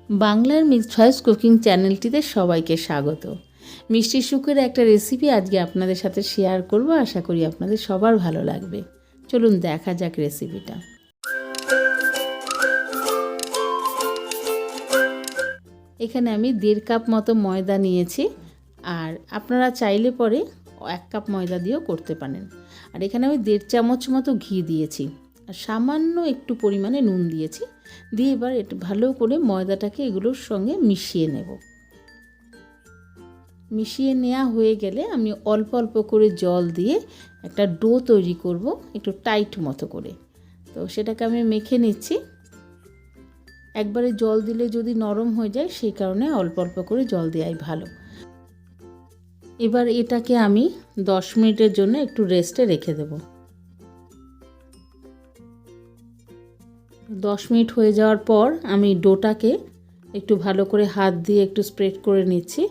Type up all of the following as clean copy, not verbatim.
बांगलार mixed choice cooking चैनलটিতে সবাইকে স্বাগত। মিষ্টি শুকের একটা রেসিপি আজকে আপনাদের সাথে শেয়ার করব। আশা করি আপনাদের সবার ভালো লাগবে। চলুন দেখা যাক রেসিপিটা। এখানে আমি 1.5 কাপ মতো ময়দা নিয়েছি, আর আপনারা চাইলে পরে 1 কাপ ময়দা দিয়েও করতে পারেন। আর এখানে আমি 1.5 চামচ মতো ঘি দিয়েছি, আর সামান্য একটু পরিমাণে নুন দিয়েছি। দিয়ে এবার এটা ভালো করে ময়দাটাকে এগুলোর সঙ্গে মিশিয়ে নেব। মিশিয়ে নেওয়া হয়ে গেলে আমি অল্প অল্প করে জল দিয়ে একটা ডো তৈরি করব, একটু টাইট মতো করে। তো সেটাকে আমি মেখে নিচ্ছি। একবারে জল দিলে যদি নরম হয়ে যায়, সেই কারণে অল্প অল্প করে জল দেওয়াই ভালো। এবার এটাকে আমি 10 মিনিটের জন্য একটু রেস্টে রেখে দেব। 10 মিনিট হয়ে যাওয়ার পর আমি ডোটাকে একটু ভালো করে হাত দিয়ে একটু স্প্রেড করে নিচ্ছি।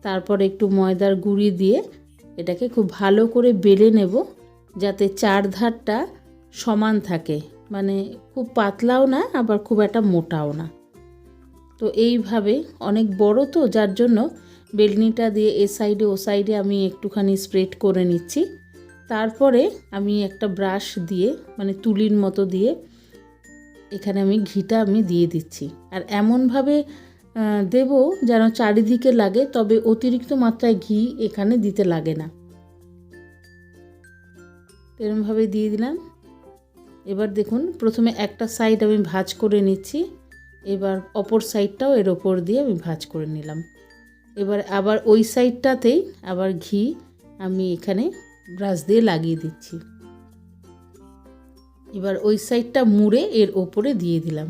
তারপর একটু ময়দার গুঁড়ি দিয়ে এটাকে খুব ভালো করে বেলে নেব, যাতে চারধারটা সমান থাকে, মানে খুব পাতলাও না আবার খুব একটা মোটাও না। তো এইভাবে অনেক বড় তো, যার জন্য বেলনিটা দিয়ে এ সাইডে ও সাইডে আমি একটুখানি স্প্রেড করে নিচ্ছি। তারপরে আমি একটা ব্রাশ দিয়ে, মানে তুলির মতো দিয়ে এখানে আমি ঘিটা আমি দিয়ে দিচ্ছি। আর এমনভাবে দেব যেন চারিদিকে লাগে, তবে অতিরিক্ত মাত্রায় ঘি এখানে দিতে লাগে না। এরকমভাবে দিয়ে দিলাম। এবার দেখুন, প্রথমে একটা সাইড আমি ভাঁজ করে নিচ্ছি, এবার অপর সাইডটাও এর ওপর দিয়ে আমি ভাঁজ করে নিলাম। এবার আবার ওই সাইডটাতেই আবার ঘি আমি এখানে ব্রাশ দিয়ে লাগিয়ে দিচ্ছি। এবার ওই সাইডটা মুড়ে এর ওপরে দিয়ে দিলাম।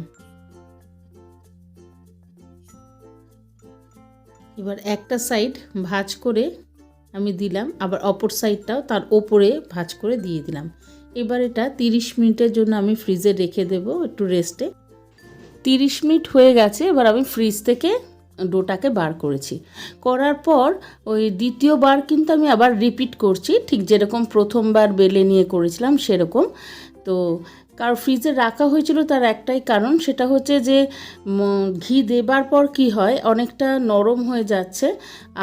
এবার একটা সাইড ভাঁজ করে আমি দিলাম, আবার অপর সাইডটাও তার ওপরে ভাঁজ করে দিয়ে দিলাম। এবার এটা 30 মিনিটের জন্য আমি ফ্রিজে রেখে দেব, একটু রেস্টে। 30 মিনিট হয়ে গেছে। এবার আমি ফ্রিজ থেকে ডোটাকে বার করেছি। করার পর ওই দ্বিতীয়বার কিন্তু আমি আবার রিপিট করছি, ঠিক যেরকম প্রথমবার বেলে নিয়ে করেছিলাম সেরকম। তো কারণ ফ্রিজে রাখা হয়েছিল তার একটাই কারণ, সেটা হচ্ছে যে ঘি দেবার পর কি হয়, অনেকটা নরম হয়ে যাচ্ছে,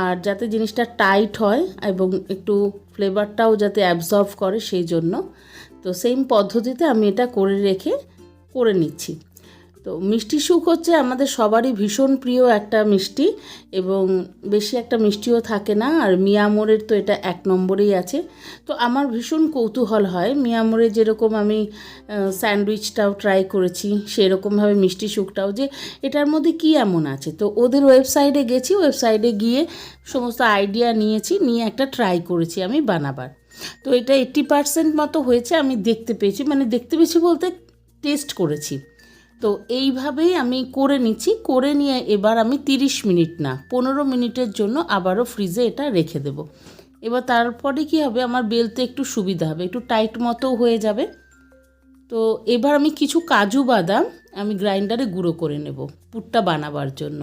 আর যাতে জিনিসটা টাইট হয় এবং একটু ফ্লেভারটাও যাতে অ্যাবজর্ব করে সেই জন্য। তো সেম পদ্ধতিতে আমি এটা করে নিচ্ছি। তো মিষ্টি শুক হচ্ছে আমাদের সবারই ভীষণ প্রিয় একটা মিষ্টি, এবং বেশি একটা মিষ্টিও থাকে না। আর মিয়ামোরের তো এটা 1 নম্বরেই আছে। তো আমার ভীষণ কৌতূহল হয়, মিয়ামোরে যেরকম আমি স্যান্ডউইচটাও ট্রাই করেছি, সেরকমভাবে মিষ্টি শুকটাও, যে এটার মধ্যে কি এমন আছে। তো ওদের ওয়েবসাইটে গেছি, ওয়েবসাইটে গিয়ে সমস্ত আইডিয়া নিয়ে একটা ট্রাই করেছি আমি বানাবার। তো এটা 80% মতো হয়েছে আমি দেখতে পেয়েছি, মানে দেখতে পেয়েছি বলতে টেস্ট করেছি। তো এইভাবেই আমি করে নিচ্ছি। করে নিয়ে এবার আমি 30 মিনিট না 15 মিনিটের জন্য আবারও ফ্রিজে এটা রেখে দেব। এবার তারপরে কি হবে, আমার বেলতে একটু সুবিধা হবে, একটু টাইট মতো হয়ে যাবে। তো এবার আমি কিছু কাজু বাদাম আমি গ্রাইন্ডারে গুঁড়ো করে নেব পুরটা বানাবার জন্য।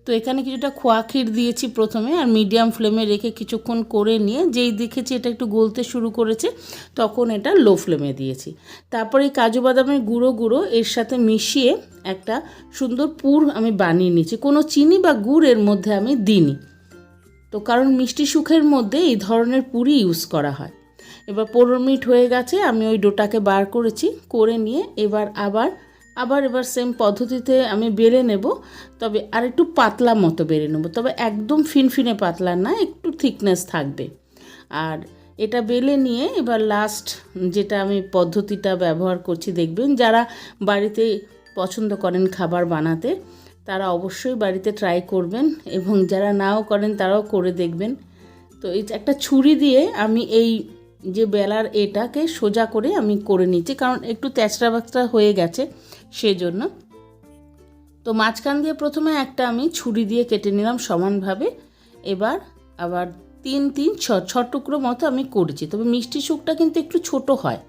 তো এখানে কিছুটা খোয়া ক্ষীর দিয়েছি প্রথমে, আর মিডিয়াম ফ্লেমে রেখে কিছুক্ষণ করে নিয়ে যেই দেখেছি এটা একটু গলতে শুরু করেছে, তখন এটা লো ফ্লেমে দিয়েছি। তারপরে এই কাজু বাদামের গুঁড়ো এর সাথে মিশিয়ে একটা সুন্দর পুর আমি বানিয়ে নিয়েছি। কোনো চিনি বা গুড় এর মধ্যে আমি দিইনি, তো কারণ মিষ্টি সুখের মধ্যে এই ধরনের পুরই ইউজ করা হয়। এবার 15 মিনিট হয়ে গেছে, আমি ওই ডোটাকে বার করেছি। করে নিয়ে এবার সেম পদ্ধতিতে আমি বেলে নেব, তবে আর একটু পাতলা মতো বেলে নেব, তবে একদম ফিনফিনে পাতলা না, একটু থিকনেস থাকবে। আর এটা বেলে নিয়ে এবার লাস্ট যেটা আমি পদ্ধতিটা ব্যবহার করছি, দেখবেন যারা বাড়িতে পছন্দ করেন খাবার বানাতে, তারা অবশ্যই বাড়িতে ট্রাই করবেন, এবং যারা নাও করেন তারাও করে দেখবেন। তো এই একটা ছুরি দিয়ে আমি এই যে বেলার এটাকে সোজা করে আমি করে নিচ্ছি, কারণ একটু তেচড়া বাচড়া হয়ে গেছে সেজন্য। তো মাঝখান দিয়ে প্রথমে একটা আমি ছুরি দিয়ে কেটে নিলাম সমানভাবে। এবার আবার 3-6 টুকরো মতো আমি করেছি, তবে মিষ্টি শুকটা কিন্তু একটু ছোট হয়,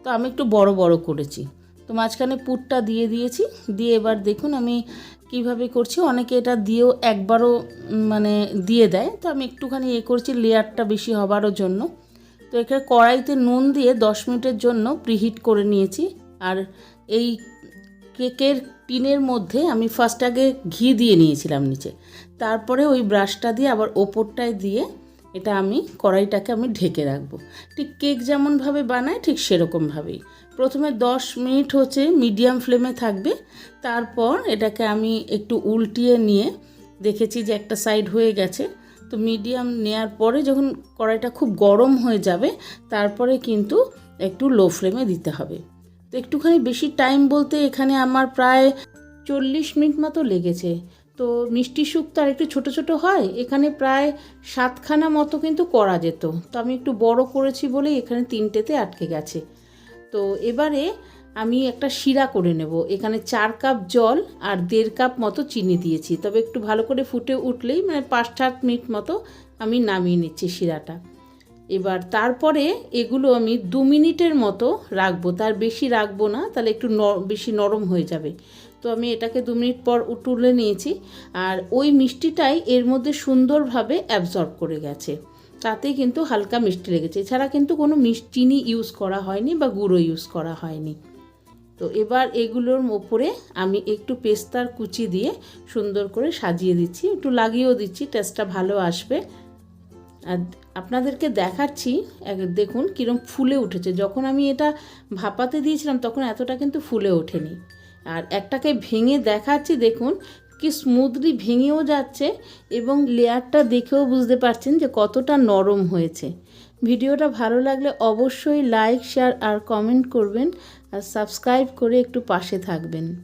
তো আমি একটু বড় বড় করেছি। তো মাঝখানে পুরটা দিয়ে দিয়েছি। দিয়ে এবার দেখুন আমি কিভাবে করছি। অনেকে এটা দিয়েও একবারও মানে দিয়ে দেয়, তো আমি একটুখানি করছি লেয়ারটা বেশি হবারও জন্য। তো এখানে কড়াইতে নুন দিয়ে 10 মিনিটের জন্য প্রিহিট করে নিয়েছি। আর এই কেকের টিনের মধ্যে আমি ফার্স্ট আগে ঘি দিয়ে নিয়েছিলাম নিচে, তারপরে ওই ব্রাশটা দিয়ে আবার ওপরটায় দিয়ে এটা আমি কড়াইটাকে আমি ঢেকে রাখবো। ঠিক কেক যেমনভাবে বানায় ঠিক সেরকমভাবেই প্রথমে 10 মিনিট হচ্ছে মিডিয়াম ফ্লেমে থাকবে। তারপর এটাকে আমি একটু উল্টিয়ে নিয়ে দেখেছি যে একটা সাইড হয়ে গেছে। তো মিডিয়াম নেওয়ার পরে যখন কড়াইটা খুব গরম হয়ে যাবে তারপরে কিন্তু একটু লো ফ্লেমে দিতে হবে। তো একটুখানি বেশি টাইম বলতে এখানে আমার প্রায় 40 মিনিট মতো লেগেছে। তো মিষ্টি শুক তো আর একটু ছোটো ছোটো হয়, এখানে প্রায় 7খানা মতো কিন্তু করা যেত। তো আমি একটু বড় করেছি বলেই এখানে 3টেতে আটকে গেছে। তো এবারে আমি একটা শিরা করে নেব। এখানে 4 কাপ জল আর 1.5 কাপ মতো চিনি দিয়েছি, তবে একটু ভালো করে ফুটে উঠলেই 5-7 মিনিট মতো আমি নামিয়ে নিচ্ছি শিরাটা। এবার তারপরে এগুলো আমি 2 মিনিটের মতো রাখবো, তার বেশি রাখবো না, তাহলে একটু বেশি নরম হয়ে যাবে। তো আমি এটাকে 2 মিনিট পর তুলে নিয়েছি, আর ওই মিষ্টিটাই এর মধ্যে সুন্দরভাবে অ্যাবজর্ব করে গেছে, তাতে কিন্তু হালকা মিষ্টি লেগেছে। এছাড়া কিন্তু কোনো চিনি ইউজ করা হয়নি বা গুঁড়ো ইউজ করা হয়নি। তো এবার এগুলোর ওপরে আমি একটু পেস্তার কুচি দিয়ে সুন্দর করে সাজিয়ে দিচ্ছি, একটু লাগিয়েও দিচ্ছি, টেস্টটা ভালো আসবে। আর আপনাদেরকে দেখাচ্ছি, দেখুন কীরকম ফুলে উঠেছে। যখন আমি এটা ভাপাতে দিয়েছিলাম তখন এতটা কিন্তু ফুলে ওঠেনি। আর একটাকে ভেঙে দেখাচ্ছি, দেখুন কি স্মুথলি ভেঙেও যাচ্ছে এবং লেয়ারটা দেখেও বুঝতে পারছেন যে কতটা নরম হয়েছে। ভিডিওটা ভালো লাগলে অবশ্যই লাইক, শেয়ার আর কমেন্ট করবেন, আর সাবস্ক্রাইব করে একটু পাশে থাকবেন।